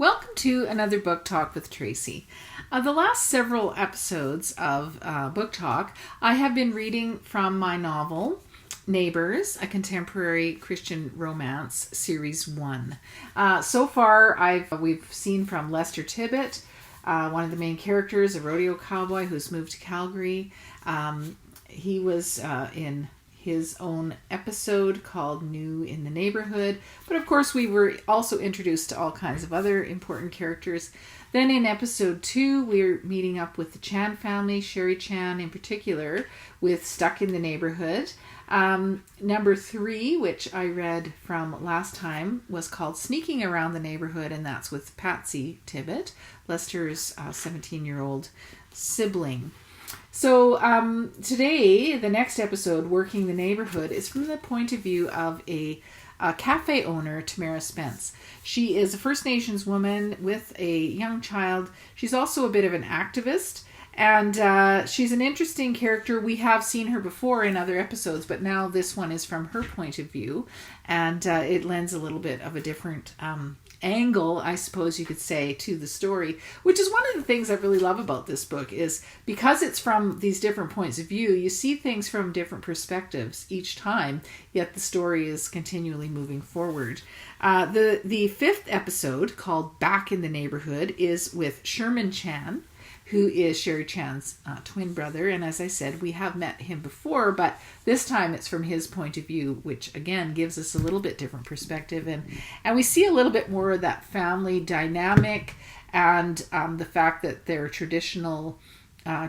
Welcome to another Book Talk with Tracy. The last several episodes of Book Talk, I have been reading from my novel, Neighbours, a contemporary Christian romance, Series 1. So far, we've seen from Lester Tibbet, one of the main characters, a rodeo cowboy who's moved to Calgary. He was in his own episode called New in the Neighborhood. But of course, we were also introduced to all kinds of other important characters. Then in episode 2, we're meeting up with the Chan family, Sherry Chan in particular, with Stuck in the Neighborhood. Number 3, which I read from last time, was called Sneaking Around the Neighborhood, and that's with Patsy Tibbet, Lester's 17-year-old sibling. So today, the next episode, Working the Neighborhood, is from the point of view of a cafe owner, Tamara Spence. She is a First Nations woman with a young child. She's also a bit of an activist, and she's an interesting character. We have seen her before in other episodes, but now this one is from her point of view, and it lends a little bit of a different angle, I suppose you could say, to the story, which is one of the things I really love about this book, is because it's from these different points of view, you see things from different perspectives each time, yet the story is continually moving forward. The 5th episode, called Back in the Neighborhood, is with Sherman Chan, who is Sherry Chan's twin brother. And as I said, we have met him before, but this time it's from his point of view, which again gives us a little bit different perspective. And we see a little bit more of that family dynamic and the fact that their traditional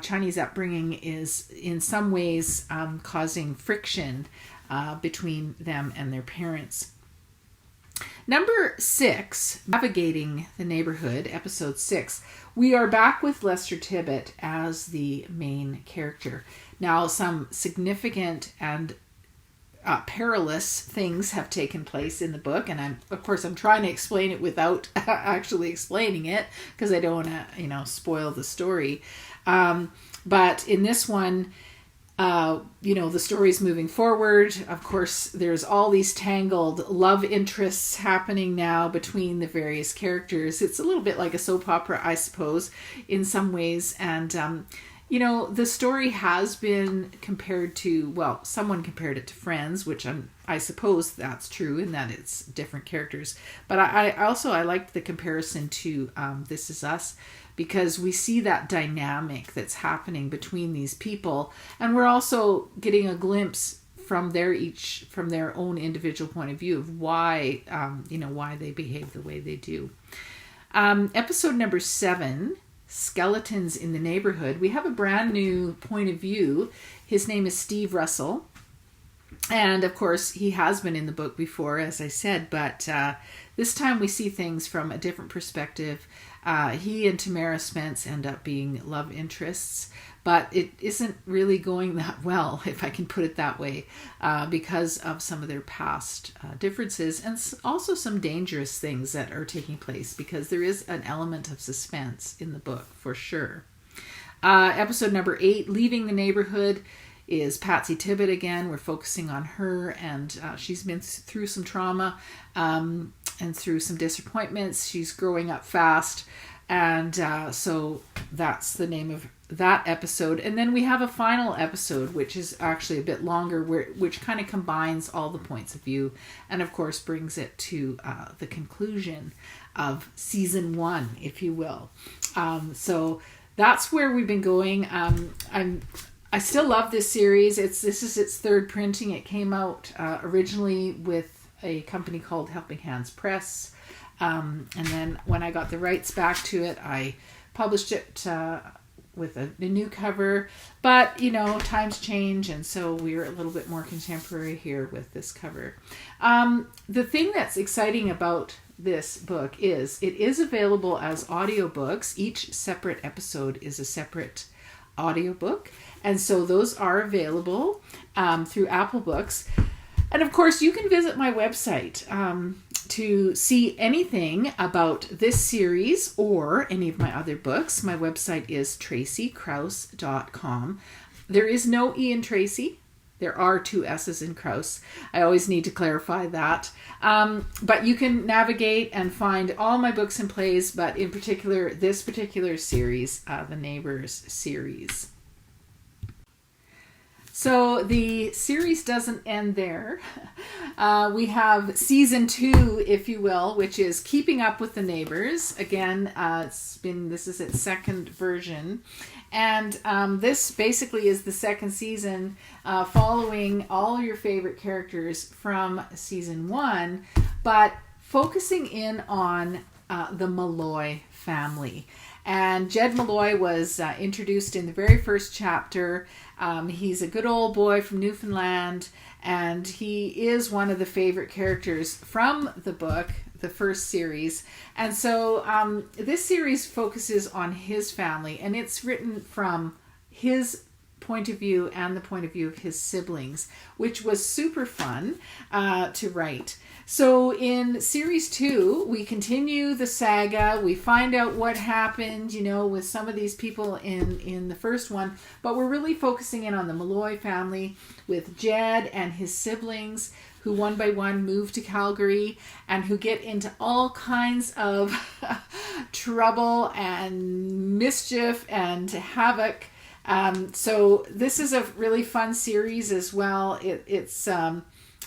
Chinese upbringing is in some ways causing friction between them and their parents. Number 6, Navigating the Neighborhood, episode 6. We are back with Lester Tibbet as the main character. Now, some significant and perilous things have taken place in the book, and I'm trying to explain it without actually explaining it, because I don't want to, spoil the story. But in this one, the story's moving forward. Of course, there's all these tangled love interests happening now between the various characters. It's a little bit like a soap opera, I suppose, in some ways. And, the story has been compared to, someone compared it to Friends, which I suppose that's true in that it's different characters. But I liked the comparison to This Is Us, because we see that dynamic that's happening between these people, and we're also getting a glimpse from their own individual point of view of why they behave the way they do. Episode number 7, Skeletons in the Neighborhood. We have a brand new point of view. His name is Steve Russell, and of course he has been in the book before, as I said, but this time we see things from a different perspective. He and Tamara Spence end up being love interests, but it isn't really going that well, if I can put it that way, because of some of their past differences, and also some dangerous things that are taking place, because there is an element of suspense in the book, for sure. Episode number 8, Leaving the Neighborhood, is Patsy Tibbet again. We're focusing on her, and she's been through some trauma and through some disappointments. She's growing up fast, and so that's the name of that episode. And then we have a final episode, which is actually a bit longer, which kind of combines all the points of view, and of course brings it to the conclusion of season 1, if you will. So that's where we've been going. I still love this series. This is its 3rd printing. It came out originally with a company called Helping Hands Press. And then when I got the rights back to it, I published it with a new cover. But, times change, and so we're a little bit more contemporary here with this cover. The thing that's exciting about this book is it is available as audiobooks. Each separate episode is a separate audiobook, and so those are available through Apple Books. And of course, you can visit my website to see anything about this series or any of my other books. My website is tracykraus.com. There is no E in Tracy. There are two S's in Kraus. I always need to clarify that. But you can navigate and find all my books and plays, but in particular, this particular series, the Neighbours series. So the series doesn't end there. We have season 2, if you will, which is Keeping Up with the Neighbours. Again, this is its second version. And this basically is the second season, following all your favorite characters from season 1, but focusing in on the Malloy family. And Jed Malloy was introduced in the very first chapter. He's a good old boy from Newfoundland, and he is one of the favorite characters from the book, the first series. And so this series focuses on his family, and it's written from his point of view and the point of view of his siblings, which was super fun to write. So in series 2, we continue the saga. We find out what happened, with some of these people in the first one, but we're really focusing in on the Malloy family with Jed and his siblings, who one by one move to Calgary and who get into all kinds of trouble and mischief and havoc. So this is a really fun series as well. It's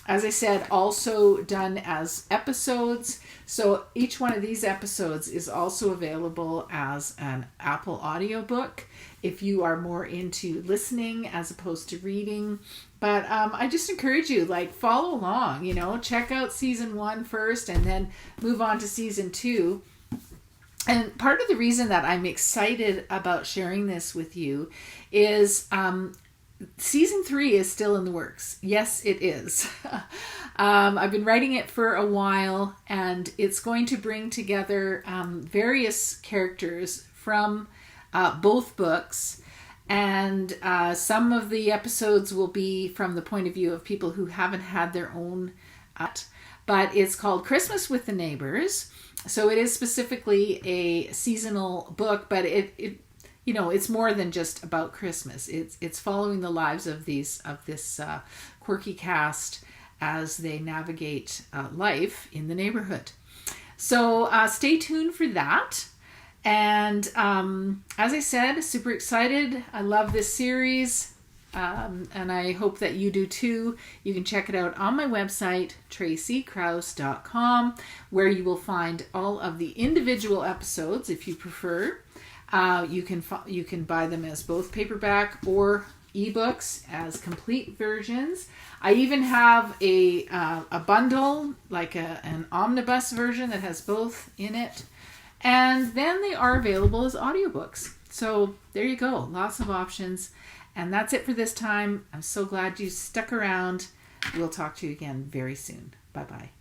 as I said, also done as episodes. So each one of these episodes is also available as an Apple audiobook if you are more into listening as opposed to reading. But I just encourage you, follow along, check out season 1 first and then move on to season 2. And part of the reason that I'm excited about sharing this with you is season 3 is still in the works. Yes, it is. I've been writing it for a while, and it's going to bring together various characters from both books. And some of the episodes will be from the point of view of people who haven't had their own. But it's called Christmas with the Neighbours. So it is specifically a seasonal book, but it's more than just about Christmas. It's following the lives of this quirky cast as they navigate life in the neighborhood. So stay tuned for that. And as I said, super excited. I love this series. And I hope that you do too. You can check it out on my website, tracykraus.com, where you will find all of the individual episodes if you prefer. You can buy them as both paperback or ebooks as complete versions. I even have a bundle, like an omnibus version that has both in it. And then they are available as audiobooks. So there you go. Lots of options. And that's it for this time. I'm so glad you stuck around. We'll talk to you again very soon. Bye-bye.